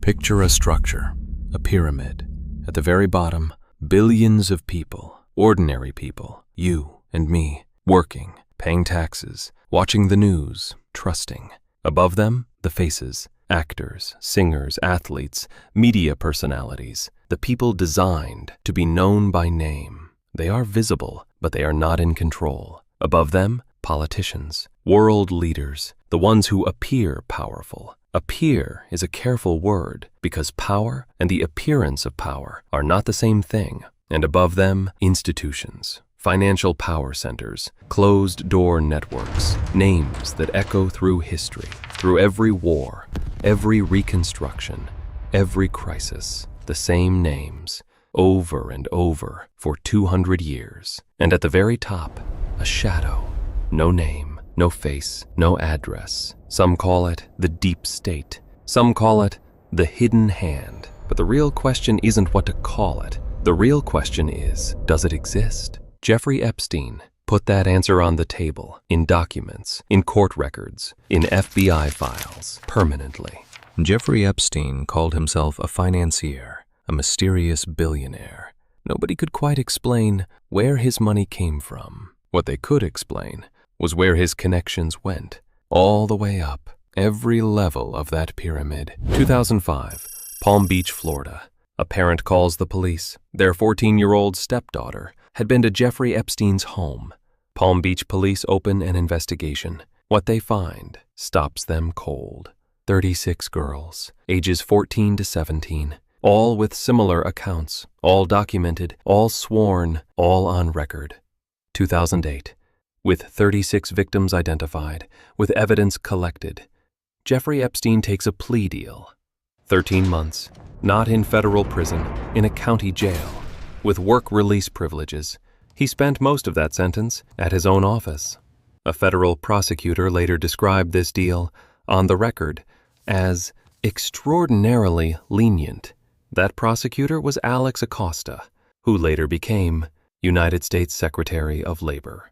Picture a structure, a pyramid. At the very bottom, billions of people, ordinary people, you and me, working, paying taxes, watching the news, trusting. Above them, the faces, actors, singers, athletes, media personalities, the people designed to be known by name. They are visible, but they are not in control. Above them, politicians, world leaders, the ones who appear powerful. Appear is a careful word because power and the appearance of power are not the same thing. And above them, institutions, financial power centers, closed-door networks, names that echo through history, through every war, every reconstruction, every crisis, the same names, over and over for 200 years. And at the very top, a shadow, no name, no face, no address. Some call it the deep state. Some call it the hidden hand. But the real question isn't what to call it. The real question is, does it exist? Jeffrey Epstein put that answer on the table, in documents, in court records, in FBI files, permanently. Jeffrey Epstein called himself a financier, a mysterious billionaire. Nobody could quite explain where his money came from. What they could explain was where his connections went, all the way up, every level of that pyramid. 2005, Palm Beach, Florida. A parent calls the police. Their 14-year-old stepdaughter had been to Jeffrey Epstein's home. Palm Beach police open an investigation. What they find stops them cold. 36 girls, ages 14 to 17, all with similar accounts, all documented, all sworn, all on record. 2008. With 36 victims identified, with evidence collected, Jeffrey Epstein takes a plea deal. 13 months, not in federal prison, in a county jail, with work release privileges. He spent most of that sentence at his own office. A federal prosecutor later described this deal, on the record, as extraordinarily lenient. That prosecutor was Alex Acosta, who later became United States Secretary of Labor.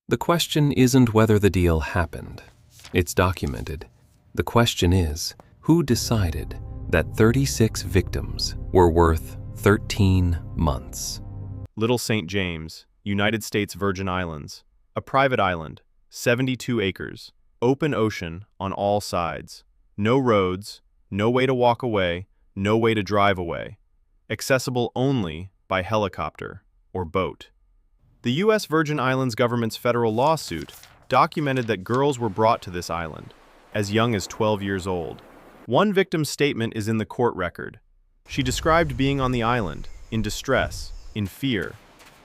The question isn't whether the deal happened. It's documented. The question is, who decided that 36 victims were worth 13 months? Little St. James, United States Virgin Islands. A private island, 72 acres, open ocean on all sides. No roads, no way to walk away, no way to drive away. Accessible only by helicopter or boat. The U.S. Virgin Islands government's federal lawsuit documented that girls were brought to this island, as young as 12 years old. One victim's statement is in the court record. She described being on the island, in distress, in fear.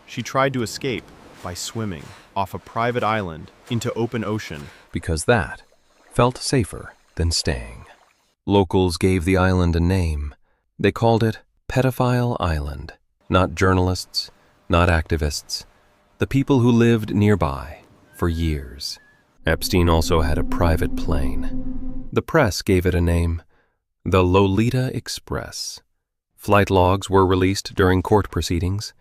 She tried to escape by swimming off a private island into open ocean. Because that felt safer than staying. Locals gave the island a name. They called it Pedophile Island. Not journalists, not activists. The people who lived nearby for years. Epstein also had a private plane. The press gave it a name, the Lolita Express. Flight logs were released during court proceedings.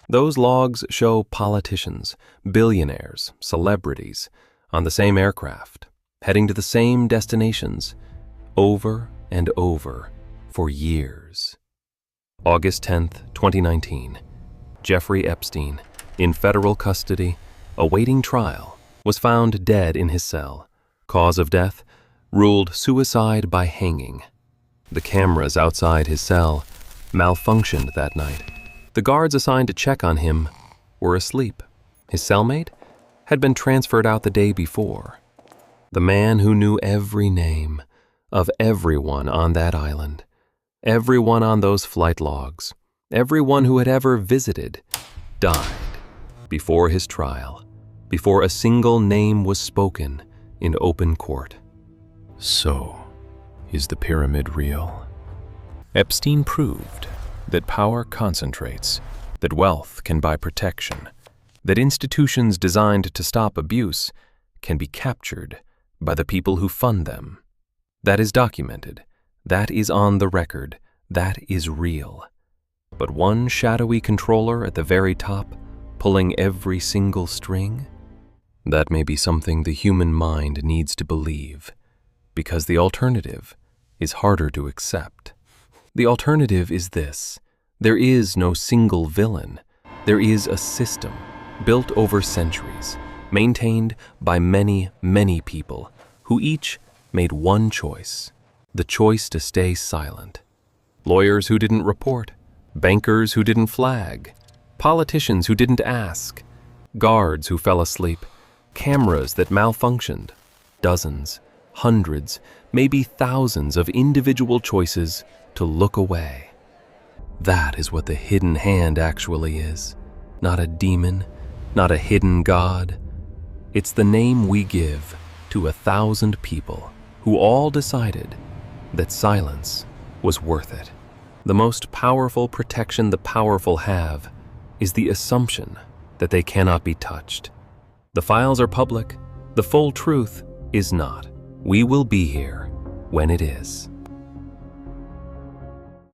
Those logs show politicians, billionaires, celebrities on the same aircraft, heading to the same destinations, over and over for years. August 10th, 2019, Jeffrey Epstein, in federal custody, awaiting trial, was found dead in his cell. Cause of death, ruled suicide by hanging. The cameras outside his cell malfunctioned that night. The guards assigned to check on him were asleep. His cellmate had been transferred out the day before. The man who knew every name of everyone on that island, everyone on those flight logs, everyone who had ever visited, died before his trial, before a single name was spoken in open court. So, is the pyramid real? Epstein proved that power concentrates, that wealth can buy protection, that institutions designed to stop abuse can be captured by the people who fund them. That is documented. That is on the record. That is real. But one shadowy controller at the very top, pulling every single string? That may be something the human mind needs to believe, because the alternative is harder to accept. The alternative is this: there is no single villain. There is a system built over centuries, maintained by many, many people who each made one choice: the choice to stay silent. Lawyers who didn't report, bankers who didn't flag, politicians who didn't ask, guards who fell asleep, cameras that malfunctioned, dozens, hundreds, maybe thousands of individual choices to look away. That is what the hidden hand actually is. Not a demon, not a hidden god. It's the name we give to 1,000 people who all decided that silence was worth it. The most powerful protection the powerful have is the assumption that they cannot be touched. The files are public. The full truth is not. We will be here when it is.